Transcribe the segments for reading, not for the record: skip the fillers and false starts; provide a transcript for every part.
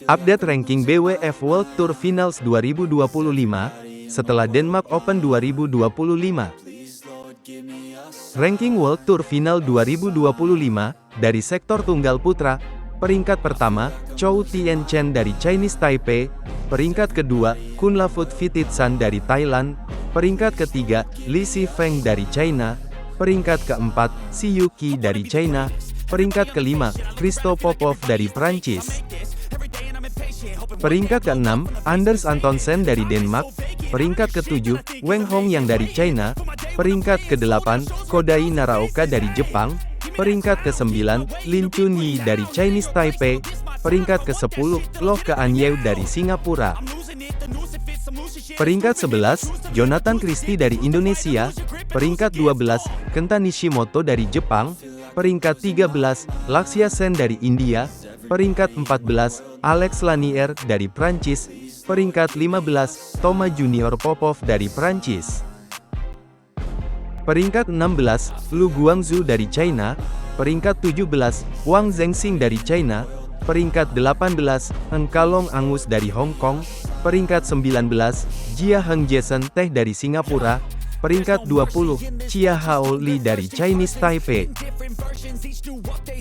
Update ranking BWF World Tour Finals 2025, setelah Denmark Open 2025. Ranking World Tour Final 2025, dari sektor tunggal putra, peringkat pertama, Chou Tien-chen dari Chinese Taipei, peringkat kedua, Kunlavut Phititsan dari Thailand, peringkat ketiga, Li Shifeng dari China, peringkat keempat, Xi Yuqi dari China, peringkat kelima, Christo Popov dari Prancis. Peringkat ke-6, Anders Antonsen dari Denmark, peringkat ke-7, Wang Hongyang dari China, peringkat ke-8, Kodai Naraoka dari Jepang, peringkat ke-9, Lin Chunyi dari Chinese Taipei, peringkat ke-10, Loh Kean Yew dari Singapura. Peringkat 11, Jonathan Christie dari Indonesia, peringkat 12, Kenta Nishimoto dari Jepang, peringkat 13, Lakshya Sen dari India, peringkat 14, Alex Lanier dari Prancis, peringkat 15, Thomas Junior Popov dari Prancis. Peringkat 16, Lu Guangzhou dari China, peringkat 17, Wang Zhengxing dari China, peringkat 18, Heng Kalong Angus dari Hong Kong, peringkat 19, Jia Heng Jason Teh dari Singapura, peringkat 20, Chia Hao Li dari Chinese Taipei.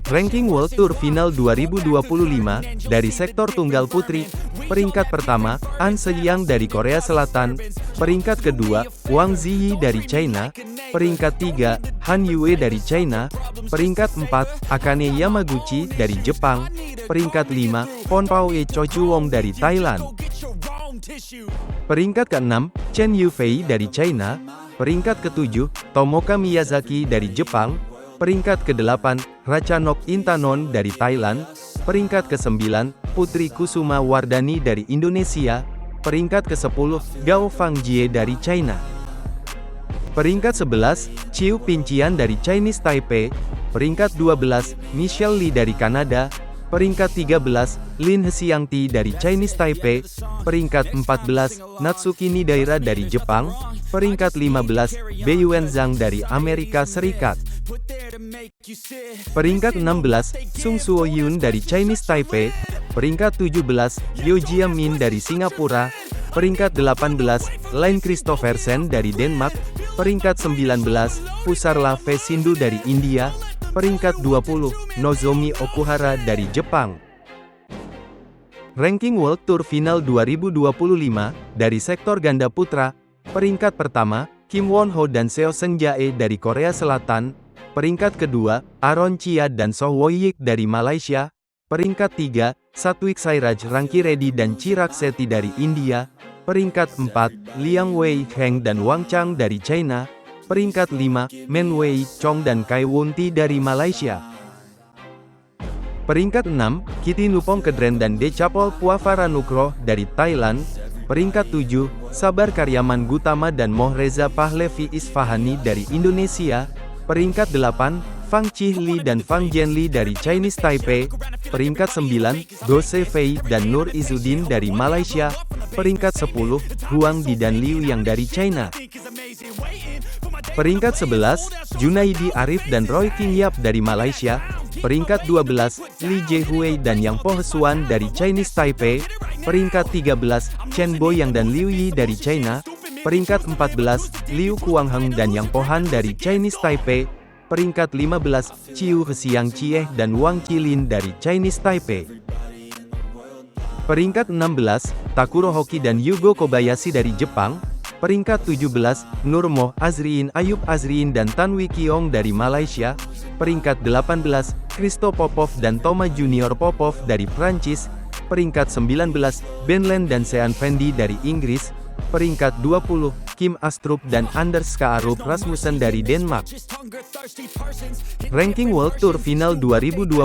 Ranking World Tour Final 2025, dari sektor tunggal putri, peringkat pertama, An Se-young dari Korea Selatan, peringkat kedua, Wang Ziyi dari China, peringkat tiga, Han Yue dari China, peringkat 4, Akane Yamaguchi dari Jepang, peringkat 5, Ponpaoe Chochuwong dari Thailand. Peringkat ke-6, Chen Yufei dari China, peringkat ke-7, Tomoka Miyazaki dari Jepang, peringkat ke-8, Ratchanok Intanon dari Thailand, peringkat ke-9, Putri Kusuma Wardani dari Indonesia, peringkat ke-10, Gao Fangjie dari China. Peringkat 11, Chiu Pincian dari Chinese Taipei, peringkat 12, Michelle Lee dari Kanada, peringkat 13, Lin Hsiangti dari Chinese Taipei, peringkat 14, Natsuki Nidaira dari Jepang, peringkat 15, Beiyuan Zhang dari Amerika Serikat. Peringkat 16, Sung Suo Yun dari Chinese Taipei, peringkat 17, Yo Jia Min dari Singapura, peringkat 18, Line Christophersen dari Denmark, peringkat 19, Pusarla V Sindhu dari India, peringkat 20, Nozomi Okuhara dari Jepang. Ranking World Tour Final 2025, dari sektor ganda putra, peringkat pertama, Kim Won Ho dan Seo Seung Jae dari Korea Selatan, peringkat kedua, Aaron Chia dan Soh Woyik dari Malaysia, peringkat tiga, Satwik Sairaj Rankireddy dan Chirag Shetty dari India, peringkat 4, Liang Wei Heng dan Wang Chang dari China, peringkat 5, Men Wei Chong dan Kai Wunti dari Malaysia. Peringkat 6, Kitty Nupong Kedren dan Decapol Puavaranukroh dari Thailand, peringkat 7, Sabar Karyaman Gutama dan Mohreza Pahlevi Isfahani dari Indonesia, peringkat 8, Fang Chi Li dan Fang Jianli dari Chinese Taipei, peringkat 9, Go Fei dan Nur Izzuddin dari Malaysia, peringkat 10, Huang Di dan Liu Yang dari China. Peringkat 11, Junaidi Arif dan Roy King Yap dari Malaysia, peringkat 12, Li Jiehui dan Yang Po Hesuan dari Chinese Taipei, peringkat 13, Chen Boyang dan Liu Yi dari China, peringkat 14, Liu Kuangheng dan Yang Po Han dari Chinese Taipei, peringkat 15, Chiu Hsiang Chieh dan Wang Qilin dari Chinese Taipei. Peringkat 16, Takuro Hoki dan Yugo Kobayashi dari Jepang, peringkat 17, Nurmoh Azriin Ayub Azriin dan Tan Wee Kiong dari Malaysia, peringkat 18, Christo Popov dan Thomas Junior Popov dari Prancis, peringkat 19, Ben Len dan Sean Fendi dari Inggris, peringkat 20, Kim Astrup dan Anders Skaarup Rasmussen dari Denmark. Ranking World Tour Final 2025,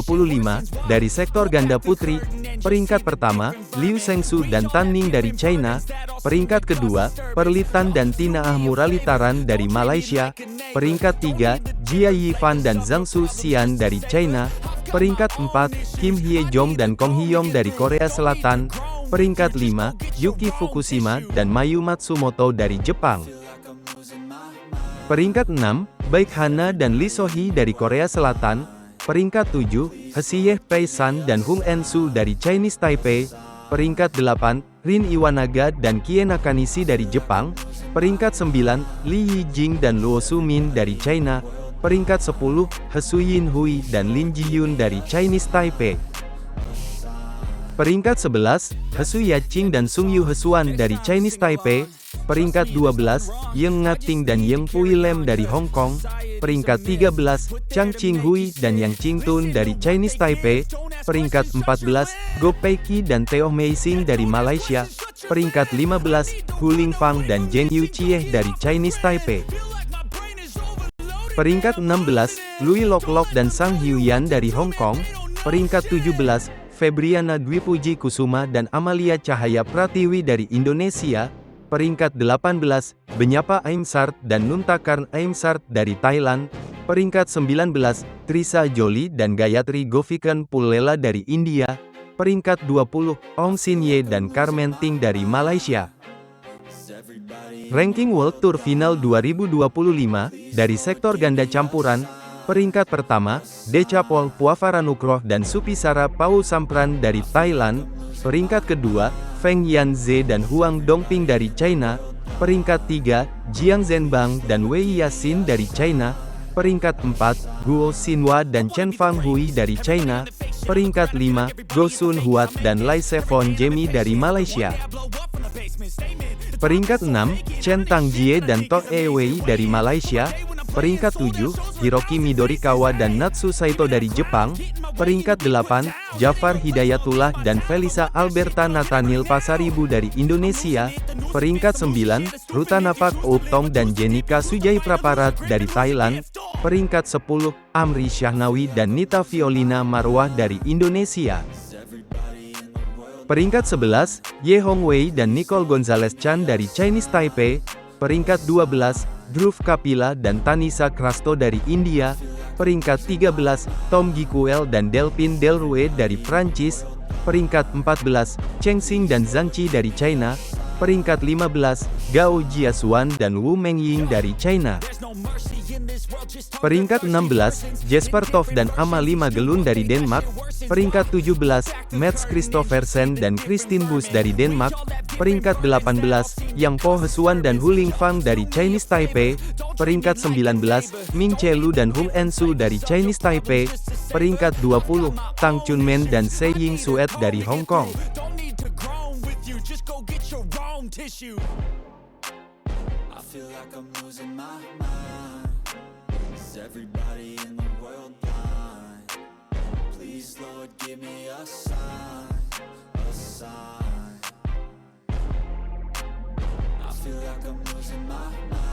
dari sektor ganda putri, peringkat pertama, Liu Shengsu dan Tan Ning dari China, peringkat kedua, Perlitan dan Tina Ahmuralitaran dari Malaysia, peringkat 3, Jia Yifan dan Zhang Su Xian dari China, peringkat 4, Kim Hye Jong dan Kong Hyong dari Korea Selatan, peringkat 5, Yuki Fukushima dan Mayu Matsumoto dari Jepang. Peringkat 6, Baek Hana dan Lee So-hee dari Korea Selatan, Peringkat 7, Hsieh Pei-san dan Hung En-su dari Chinese Taipei. Peringkat 8, Rin Iwanaga dan Kie Nakanishi dari Jepang. Peringkat 9, Li Yijing dan Luo Sumin dari China. Peringkat 10, He Yinhui dan Lin Jiyun dari Chinese Taipei. Peringkat 11, He Yaqing dan Sung Yu Hesuan dari Chinese Taipei. Peringkat 12, Yang Ngating dan Yang Pui Lem dari Hong Kong. Peringkat 13, Chang Qinghui dan Yang Qingtun dari Chinese Taipei. Peringkat 14, Go Peiki dan Teo Meising dari Malaysia. Peringkat 15, Hu Lingfang dan Zheng Yuqieh dari Chinese Taipei. Peringkat 16, Lui Lok Lok dan Sang Hyuyan dari Hong Kong. Peringkat 17, Febriana Dwi Puji Kusuma dan Amalia Cahaya Pratiwi dari Indonesia. Peringkat 18, Benyapa Aimsart dan Nuntakarn Aimsart dari Thailand. Peringkat 19, Trisa Jolie dan Gayatri Govikan Pullela dari India. Peringkat 20, Ong Sin Ye dan Carmen Ting dari Malaysia. Ranking World Tour Final 2025, dari sektor ganda campuran. Peringkat pertama, Decapol Puavaranukroh dan Supisara Pausampran dari Thailand. Peringkat kedua, Feng Yanze dan Huang Dongping dari China. Peringkat 3, Jiang Zhenbang dan Wei Yasin dari China. Peringkat 4, Guo Xinhua dan Chen Fanghui dari China. Peringkat 5, Go Sun Huat dan Lai Sevon Jemi dari Malaysia. Peringkat 6, Chen Tangjie dan Tok E Wei dari Malaysia. Peringkat 7, Hiroki Midorikawa dan Natsu Saito dari Jepang. Peringkat 8, Jafar Hidayatullah dan Felisa Alberta Nathaniel Pasaribu dari Indonesia. Peringkat 9, Ruta Napak Uptong dan Jenika Sujai Praparat dari Thailand. Peringkat 10, Amri Syahnawi dan Nita Violina Marwah dari Indonesia. Peringkat 11, Ye Hongwei dan Nicole Gonzalez Chan dari Chinese Taipei. Peringkat 12, Dhruv Kapila dan Tanisa Krasto dari India. Peringkat 13, Tom Gikuel dan Delphine Delrouet dari Prancis. Peringkat 14, Cheng Xing dan Zhang Qi dari China. Peringkat 15, Gao Jiasuan dan Wu Mengying dari China. Peringkat 16, Jesper Toft dan Amalie Magelun dari Denmark. Peringkat 17, Mats Christoffersen dan Christine Busch dari Denmark. Peringkat 18, Yang Po Hesuan dan Hu Lingfang dari Chinese Taipei. Peringkat 19, Ming Chelu dan Hung En-su dari Chinese Taipei. Peringkat 20, Tang Chunmen dan Se Ying Suet dari Hong Kong. Everybody in the world blind. Please, Lord, give me a sign, a sign. I feel like I'm losing my mind.